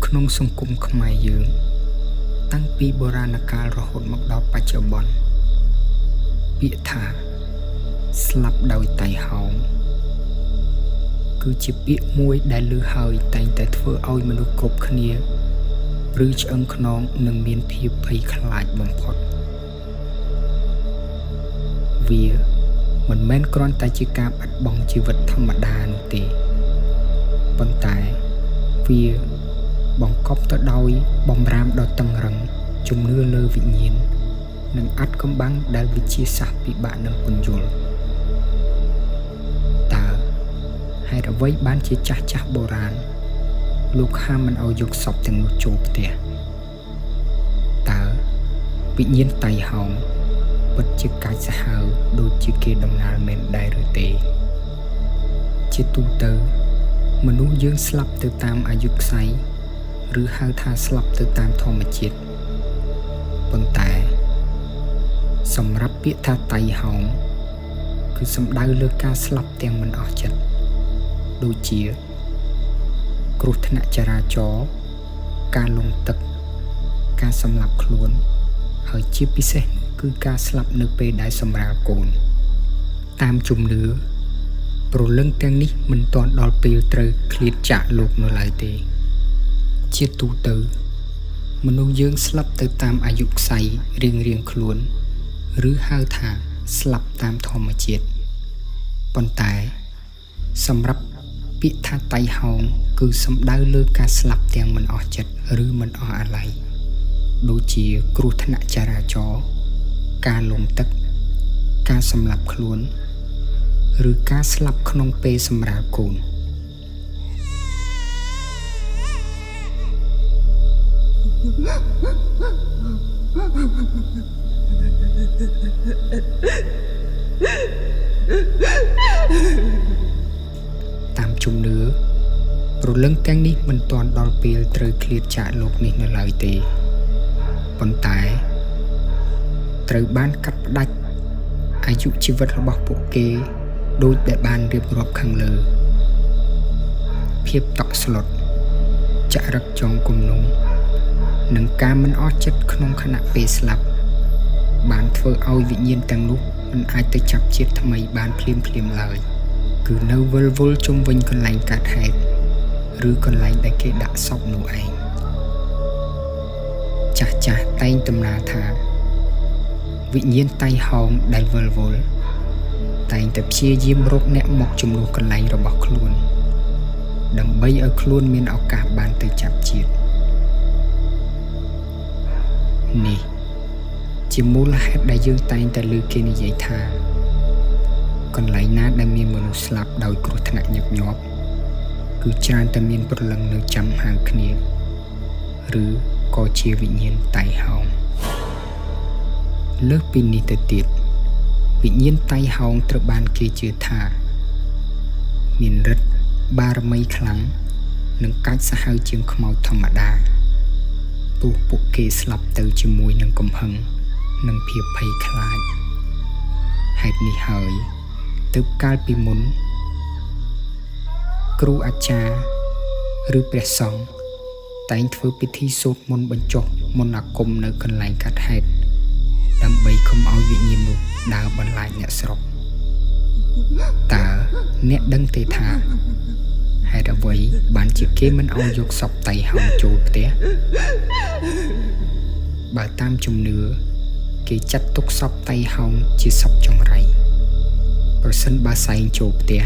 ក្នុងសង្គមខ្មែរយើងតាំងពីបុរាណកាលរហូតមកដល់បច្ចុប្បន្នពាក្យថាស្លាប់ដោយតៃហោងគឺជាពាក្យមួយដែលឮហើយតែងតែធ្វើឲ្យមនុស្សគ្រប់គ្នាព្រឺឆ្អឹងខ្នងនិងមានភាពភ័យខ្លាចបំផុតវាមិនមែនគ្រាន់តែជាការបាត់បង់ជីវិតធម្មតានោះទេប៉ុន្តែវាបង្កប់ទៅដោយបំរាមដ៏តឹងរ៉ឹងជំនឿលើវិញ្ញាណនិងអាថ៌កំបាំងដែលវិទ្យាសាស្ត្រពិបាកនឹងពន្យល់តើហេតុអ្វីបានជាចាស់បុរាណលោកហាមមិនឲ្យយកសពទាំងនោះចូលផ្ទះតើវិញ្ញាណតៃហោងពិតជាកាចសាហាវដូចជាគេដំណាលមែនដែរឬទេជាទូទៅមនុស្សយើងស្លាប់ទៅតាមអាយុខ្សែឬហៅថាស្លាប់ទៅតាមធម្មជាតិប៉ុន្តែសម្រាប់ពាក្យថាតៃហោងគឺសំដៅលើការស្លាប់ទាំងមិនអស់ចិត្តដូចជាគ្រោះថ្នាក់ចរាចរណ៍ការលង់ទឹកការសម្លាប់ខ្លួនហើយជាពិសេសគឺការស្លាប់នៅពេលដែលសម្រាលកូនតាមជំនឿព្រលឹងទាំងនេះមិនទាន់ដល់ពេលត្រូវឃ្លាតចាកលោកនៅឡើយទេជាទូទៅមនុស្សយើងស្លាប់ទៅតាមអាយុខ្សែរៀងខ្លួនឬហៅថាស្លាប់តាមធម្មជាតិប៉ុន្តែសម្រាប់ពាក្យថាតៃហោងគឺសំដៅលើការស្លាប់ទាំងមិនអស់ចិត្តឬមិនអស់អាល័យដូចជាគ្រោះថ្នាក់ចរាចរណ៍ការលង់ទឹកការសម្លាប់ខ្លួនឬការស្លាប់ក្នុងពេលសម្រាលកូនតាមជំនឿព្រលឹងទាំងនេះមិនទាន់ដល់ពេលត្រូវឃ្លាតចាកលោកនេះនៅឡើយទេប៉ុន្តែត្រូវបានកាត់ផ្ដាច់អាយុជីវិតរបស់ពួកគេដូចដែលបានរៀបរាប់ខាងលើភាពតក់ស្លុតចរិតចងគំនុំនិងការមិនអស់ចិត្តក្នុងខណៈពេលស្លាប់បានធ្វើឲ្យវិញ្ញាណទាំងនោះមិនអាចទៅចាប់ជាតិថ្មីបានភ្លាមឡើយគឺនៅវិលវល់ជុំវិញកន្លែងកើតហេតុឬកន្លែងដែលគេដាក់សពនោះឯងចាស់តែងតំណាលថាវិញ្ញាណតៃហោងដែលវិលវល់តែងតែព្យាយាមរកអ្នកមកជំនួសកន្លែងរបស់ខ្លួនដើម្បីឲ្យខ្លួនមានឱកាសបានទៅចាប់ជាតិនេះជាមូលហេតុដែលយើងតែងតែឮគេនិយាយថាកន្លែងណាដែលមានមនុស្សស្លាប់ដោយគ្រោះថ្នាក់ញឹកញាប់គឺច្រើនតែមានព្រលឹងនៅចាំហៅគ្នាឬក៏ជាវិញ្ញាណតៃហោងលើសពីនេះទៅទៀតវិញ្ញាណតៃហោងត្រូវបានគេជឿថាមានឫទ្ធិបារមីខ្លាំងនិងកាចសាហាវជាងខ្មោចធម្មតាទោះពួកគេស្លាប់ទៅជាមួយនឹងកំហឹងនិងភាពភ័យខ្លាចហេតុនេះហើយទើបកាលពីមុនគ្រូអាចារ្យឬព្រះសង្ឃតែងធ្វើពិធីសូត្រមន្តបញ្ចុះមន្តអាគមនៅកន្លែងកាត់ហេតុដើម្បីកុំឲ្យវិញ្ញាណនោះដើរបន្លាចអ្នកស្រុកតើអ្នកដឹងទេថាហេតុអ្វីបានជាគេមិនឲ្យយកសពតៃហោងចូលផ្ទះបើតាមជំនឿគេចាត់ទុកសពតៃហោងជាសពចង្រៃប្រសិនបើសែងចូលផ្ទះ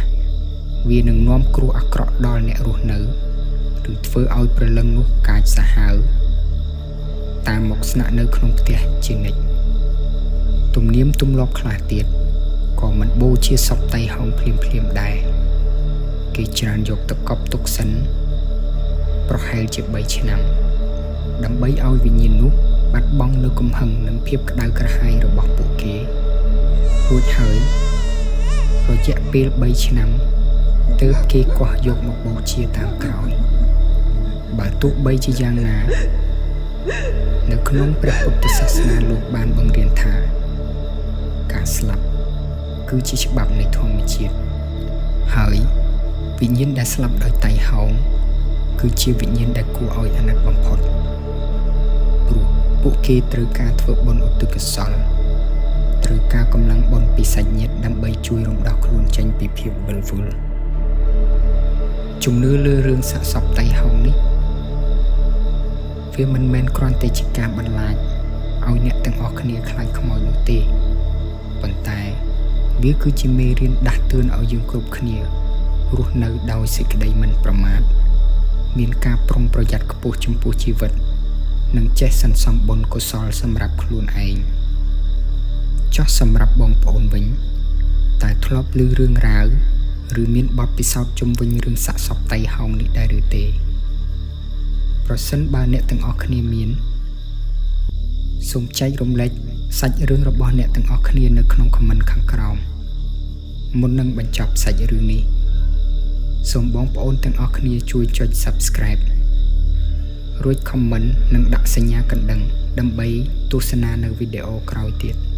វានឹងនាំគ្រោះអាក្រក់ដល់អ្នករស់នៅឬធ្វើឲ្យព្រលឹងនោះកាចសាហាវតាមមកស្នាក់នៅក្នុងផ្ទះជានិច្ចទំនៀមទម្លាប់ខ្លះទៀតក៏មិនបូជាសពតៃហោងភ្លាមដែរគេច្រើនយកទៅកប់ទុកសិនប្រហែលជា3ឆ្នាំដើម្បីឲ្យវិញ្ញាណនោះបាត់បង់នូវកំហឹងនិងភាពក្តៅក្រហាយរបស់ពួកគេរួចហើយរយៈពេល3ឆ្នាំទើបគេកោះយកមកបូជាតាមក្រោយបើទោះបីជាយ៉ាងណានៅក្នុងព្រះពុទ្ធសាសនាលោកបានបង្រៀនថាការស្លាប់គឺជាច្បាប់នៃធម្មជាតិហើយវិញ្ញាណដែលស្លាប់ដោយតៃហោង គឺជាវិញ្ញាណដែលគួរឲ្យអាណិតបំផុតព្រោះពួកគេត្រូវការធ្វើបុណ្យឧទ្ទិសកុសលត្រូវការកម្លាំងបុណ្យពីសាច់ញាតិដើម្បីជួយរំដោះខ្លួនចេញពីភាពវិលវល់ជំនឿលើរឿងសាកសពតៃហោងនេះវាមិនមែនគ្រាន់តែជាការបន្លាចឲ្យអ្នកទាំងអស់គ្នាខ្លាចខ្មោចនោះទេប៉ុន្តែវាគឺជាមេរៀនដាស់តឿនឲ្យយើងគ្រប់គ្នារស់នៅដោយសេចក្តីមិនប្រមាទមានការប្រុងប្រយ័ត្នខ្ពស់ចំពោះជីវិតនិងចេះសន្សំបុណ្យកុសលសម្រាប់ខ្លួនឯងចុះសម្រាប់បងប្អូនវិញតើធ្លាប់ឮរឿងរ៉ាវឬមានបទពិសោធន៍ជុំវិញរឿងសាកសពតៃហោងនេះដែរឬទេប្រសិនបើអ្នកទាំងអស់គ្នាមានសូមចែករំលែកសាច់រឿងរបស់អ្នកទាំងអស់គ្នានៅក្នុង comment ខាងក្រោមមុននឹងបញ្ចប់សាច់រឿងនេះសូមបងប្អូនទាំងអស់គ្នាជួយចុច Subscribe រួច comment និងដាក់សញ្ញាកណ្ដឹងដើម្បីទស្សនានៅវីដេអូក្រោយទៀត